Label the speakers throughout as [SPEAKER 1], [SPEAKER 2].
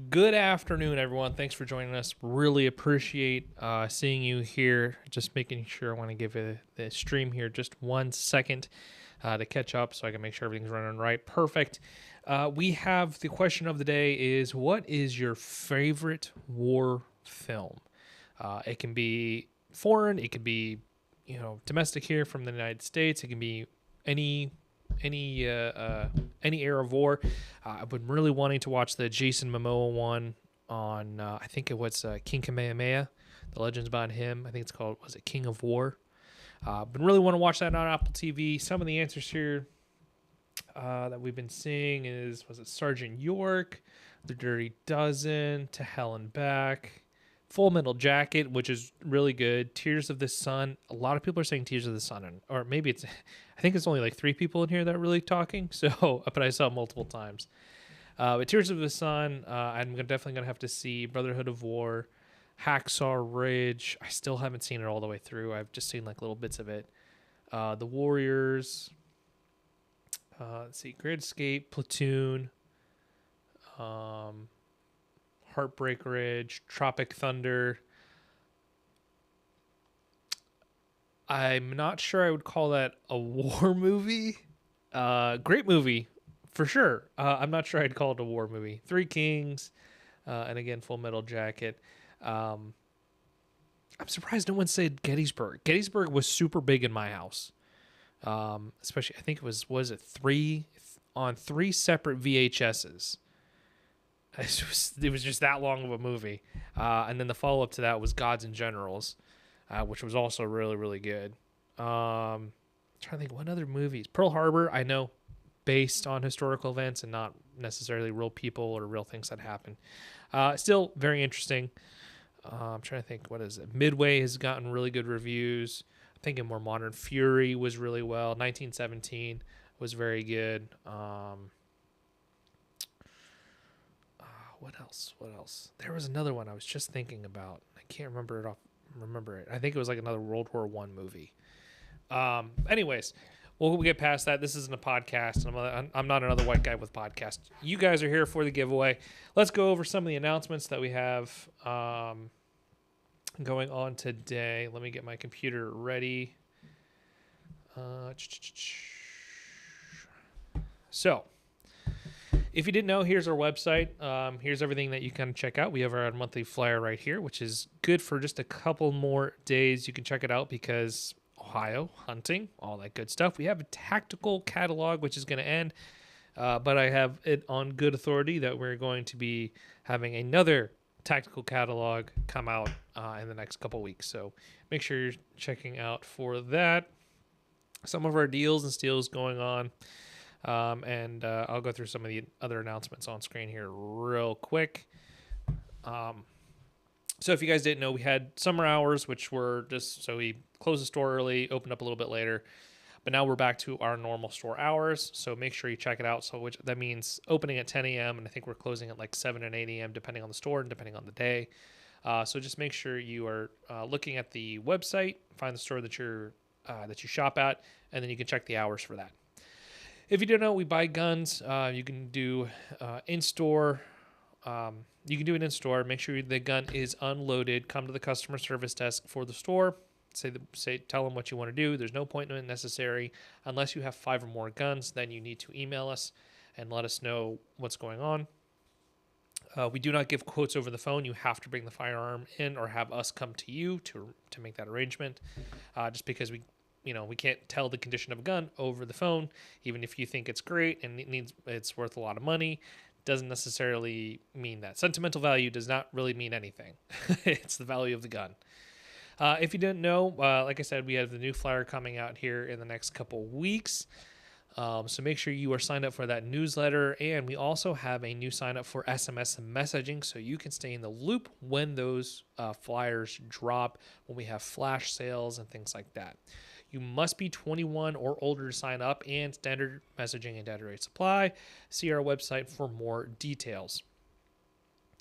[SPEAKER 1] Good afternoon, everyone. Thanks for joining us. Really appreciate seeing you here. Just making sure I want to give the stream here just 1 second to catch up so I can make sure everything's running right. Perfect. We have the question of the day is what is your favorite war film? It can be foreign. It could be, domestic here from the United States. It can be any any uh, uh, any era of war. I've been really wanting to watch the Jason Momoa one on. I think it was King Kamehameha, the legends behind him. I think it's called. Was it King of War? Been really want to watch that on Apple TV. Some of the answers here that we've been seeing was it Sergeant York, The Dirty Dozen, To Hell and Back, Full Metal Jacket, which is really good. Tears of the Sun. A lot of people are saying Tears of the Sun, or maybe it's. I think it's only like 3 people in here that are really talking. So, but I saw it multiple times. But Tears of the Sun, I'm definitely gonna have to see Brotherhood of War, Hacksaw Ridge. I still haven't seen it all the way through. I've just seen like little bits of it. The Warriors. Let's see, Great Escape, Platoon, Heartbreak Ridge, Tropic Thunder. I'm not sure I would call that a war movie. Great movie, for sure. I'm not sure I'd call it a war movie. Three Kings, and again, Full Metal Jacket. I'm surprised no one said Gettysburg. Gettysburg was super big in my house. Especially, I think was it on 3 separate VHSs. It was just that long of a movie. And then the follow up to that was Gods and Generals, which was also really, really good. I'm trying to think what other movies. Pearl Harbor, I know, based on historical events and not necessarily real people or real things that happened. Still very interesting. I'm trying to think, what is it? Midway has gotten really good reviews. I'm thinking more Modern Fury was really well. 1917 was very good. What else? What else? There was another one I was just thinking about. I can't remember it. I think it was like another World War One movie. Anyways, we'll get past that. This isn't a podcast, and I'm not another white guy with podcast. You guys are here for the giveaway. Let's go over some of the announcements that we have going on today. Let me get my computer ready. So, if you didn't know, here's our website. Here's everything that you can check out. We have our monthly flyer right here, which is good for just a couple more days. You can check it out because Ohio, hunting, all that good stuff. We have a tactical catalog, which is going to end. But I have it on good authority that we're going to be having another tactical catalog come out in the next couple weeks. So make sure you're checking out for that. Some of our deals and steals going on. And I'll go through some of the other announcements on screen here real quick. So if you guys didn't know, we had summer hours, which were just, so we closed the store early, opened up a little bit later, but now we're back to our normal store hours. So make sure you check it out. So that means opening at 10 a.m. and I think we're closing at like 7 and 8 a.m. depending on the store and depending on the day. So just make sure you are looking at the website, find the store that you shop at, and then you can check the hours for that. If you don't know, we buy guns. You can do in-store. You can do it in-store. Make sure the gun is unloaded. Come to the customer service desk for the store. Tell them what you want to do. There's no appointment necessary. Unless you have 5 or more guns, then you need to email us and let us know what's going on. We do not give quotes over the phone. You have to bring the firearm in or have us come to you to make that arrangement. Just because we can't tell the condition of a gun over the phone, even if you think it's great and it's worth a lot of money. Doesn't necessarily mean that. Sentimental value does not really mean anything. It's the value of the gun. If you didn't know, like I said, we have the new flyer coming out here in the next couple weeks. So make sure you are signed up for that newsletter. And we also have a new sign up for SMS messaging so you can stay in the loop when those flyers drop, when we have flash sales and things like that. You must be 21 or older to sign up, and standard messaging and data rate supply. See our website for more details.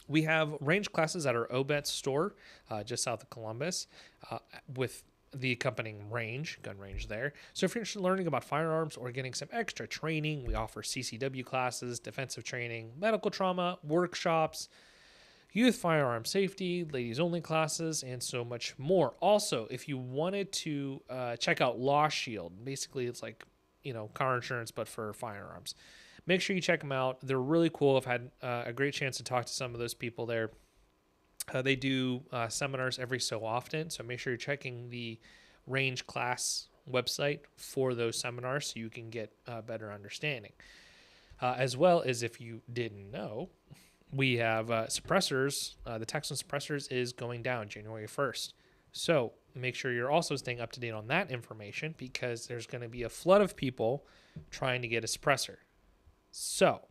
[SPEAKER 1] We have range classes at our OBET store just south of Columbus with the accompanying gun range there. So if you're interested in learning about firearms or getting some extra training, we offer CCW classes, defensive training, medical trauma, workshops, youth firearm safety, ladies only classes, and so much more. Also, if you wanted to check out Law Shield, basically it's like, car insurance, but for firearms. Make sure you check them out. They're really cool. I've had a great chance to talk to some of those people there. They do seminars every so often, so make sure you're checking the range class website for those seminars so you can get a better understanding. As well as, if you didn't know, we have suppressors. The tax on suppressors is going down January 1st. So make sure you're also staying up to date on that information, because there's going to be a flood of people trying to get a suppressor. So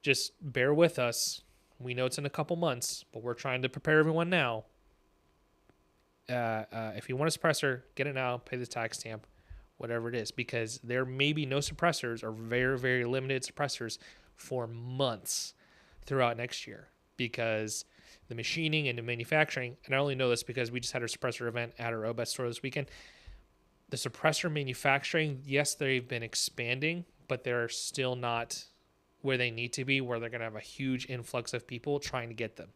[SPEAKER 1] just bear with us. We know it's in a couple months, but we're trying to prepare everyone now. If you want a suppressor, get it now, pay the tax stamp, whatever it is, because there may be no suppressors or very, very limited suppressors for months throughout next year, because the machining and the manufacturing, and I only know this because we just had our suppressor event at our OBET store this weekend. The suppressor manufacturing, yes, they've been expanding, but they're still not where they need to be, where they're going to have a huge influx of people trying to get them.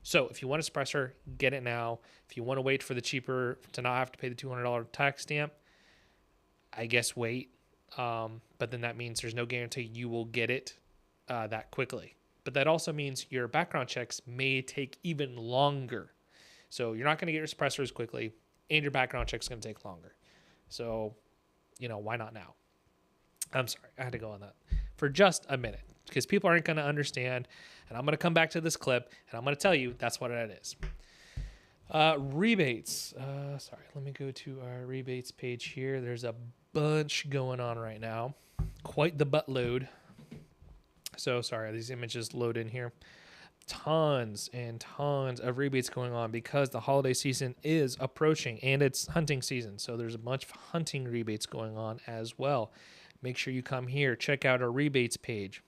[SPEAKER 1] So if you want a suppressor, get it now. If you want to wait for the cheaper, to not have to pay the $200 tax stamp, I guess wait. But then that means there's no guarantee you will get it that quickly. But that also means your background checks may take even longer. So you're not going to get your suppressors quickly, and your background check's going to take longer. So, why not now? I'm sorry, I had to go on that for just a minute, because people aren't going to understand, and I'm going to come back to this clip, and I'm going to tell you that's what it is. Rebates. Sorry, let me go to our rebates page here. There's a bunch going on right now. Quite the buttload. So sorry, these images load in here. Tons and tons of rebates going on because the holiday season is approaching and it's hunting season. So there's a bunch of hunting rebates going on as well. Make sure you come here, check out our rebates page.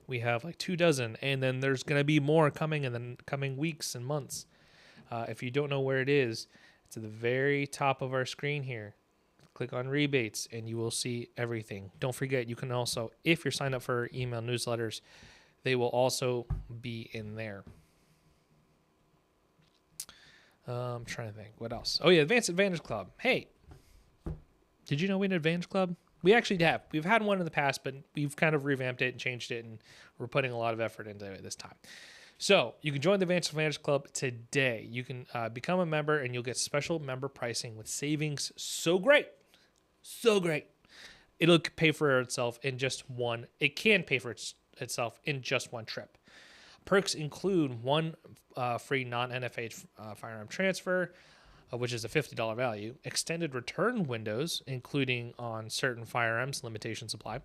[SPEAKER 1] We have like 24, and then there's going to be more coming in the coming weeks and months. If you don't know where it is, it's at the very top of our screen here. Click on rebates and you will see everything. Don't forget, you can also, if you're signed up for email newsletters, they will also be in there. I'm trying to think. What else? Oh, yeah, Advanced Advantage Club. Hey, did you know we had an Advantage Club? We actually have. We've had one in the past, but we've kind of revamped it and changed it, and we're putting a lot of effort into it this time. So you can join the Advanced Advantage Club today. You can become a member, and you'll get special member pricing with savings so great. So great. It'll pay for itself in just one. It can pay for itself in just one trip. Perks include one free non-NFA firearm transfer, which is a $50 value, extended return windows, including on certain firearms, limitation supply,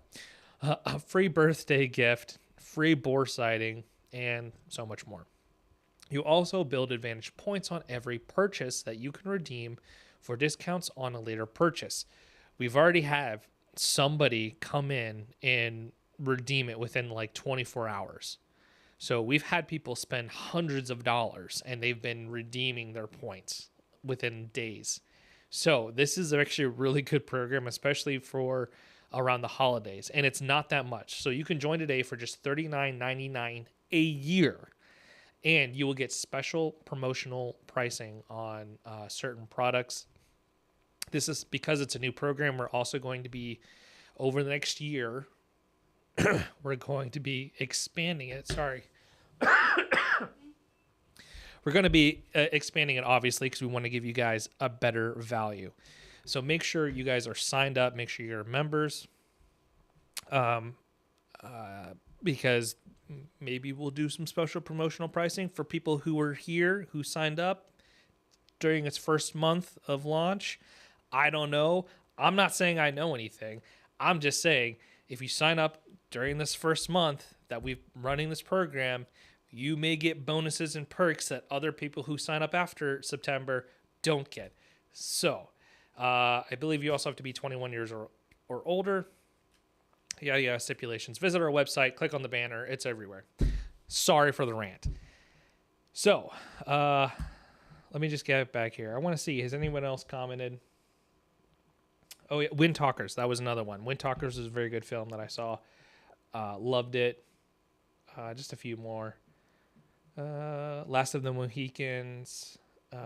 [SPEAKER 1] a free birthday gift, free bore sighting, and so much more. You also build Advantage points on every purchase that you can redeem for discounts on a later purchase. We've already had somebody come in and redeem it within like 24 hours. So we've had people spend hundreds of dollars and they've been redeeming their points within days. So this is actually a really good program, especially for around the holidays. And it's not that much. So you can join today for just $39.99 a year. And you will get special promotional pricing on certain products. This is because it's a new program. We're also going to be, over the next year, we're going to be expanding it. Sorry. We're going to be expanding it, obviously, because we want to give you guys a better value. So make sure you guys are signed up. Make sure you're members. Because maybe we'll do some special promotional pricing for people who were here, who signed up during its first month of launch. I don't know. I'm not saying I know anything. I'm just saying, if you sign up during this first month that we're running this program, you may get bonuses and perks that other people who sign up after September don't get. So, I believe you also have to be 21 years or older. Yeah, stipulations. Visit our website, click on the banner. It's everywhere. Sorry for the rant. So, let me just get back here. I want to see, has anyone else commented? Oh, yeah, Wind Talkers. That was another one. Wind Talkers is a very good film that I saw. Loved it. Just a few more. Last of the Mohicans. There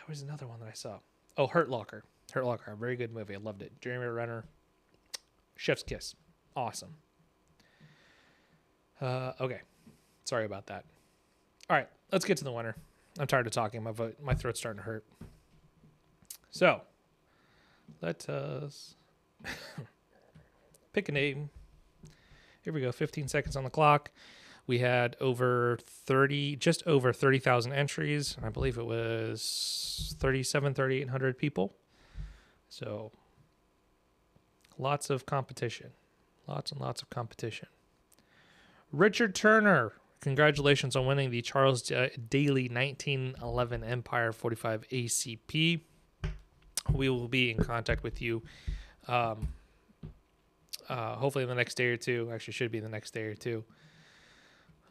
[SPEAKER 1] was another one that I saw. Oh, Hurt Locker. Hurt Locker, a very good movie. I loved it. Jeremy Renner. Chef's Kiss. Awesome. Okay. Sorry about that. All right, let's get to the winner. I'm tired of talking. My throat's starting to hurt. So, let us pick a name. Here we go. 15 seconds on the clock. We had just over 30,000 entries. I believe it was 3,800 people. So, lots of competition. Lots and lots of competition. Richard Turner. Congratulations on winning the Charles Daly 1911 Empire 45 ACP. We will be in contact with you hopefully in the next day or two. Actually, should be the next day or two.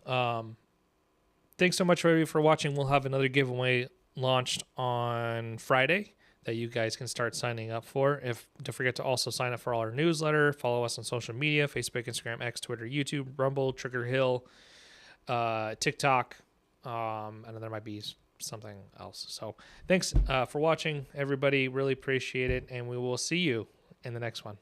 [SPEAKER 1] Thanks so much, everybody, for watching. We'll have another giveaway launched on Friday that you guys can start signing up for. Don't forget to also sign up for all our newsletter. Follow us on social media: Facebook, Instagram, X, Twitter, YouTube, Rumble, Trigger Hill, TikTok, and then there might be something else. So thanks for watching, everybody. Really appreciate it, and we will see you in the next one.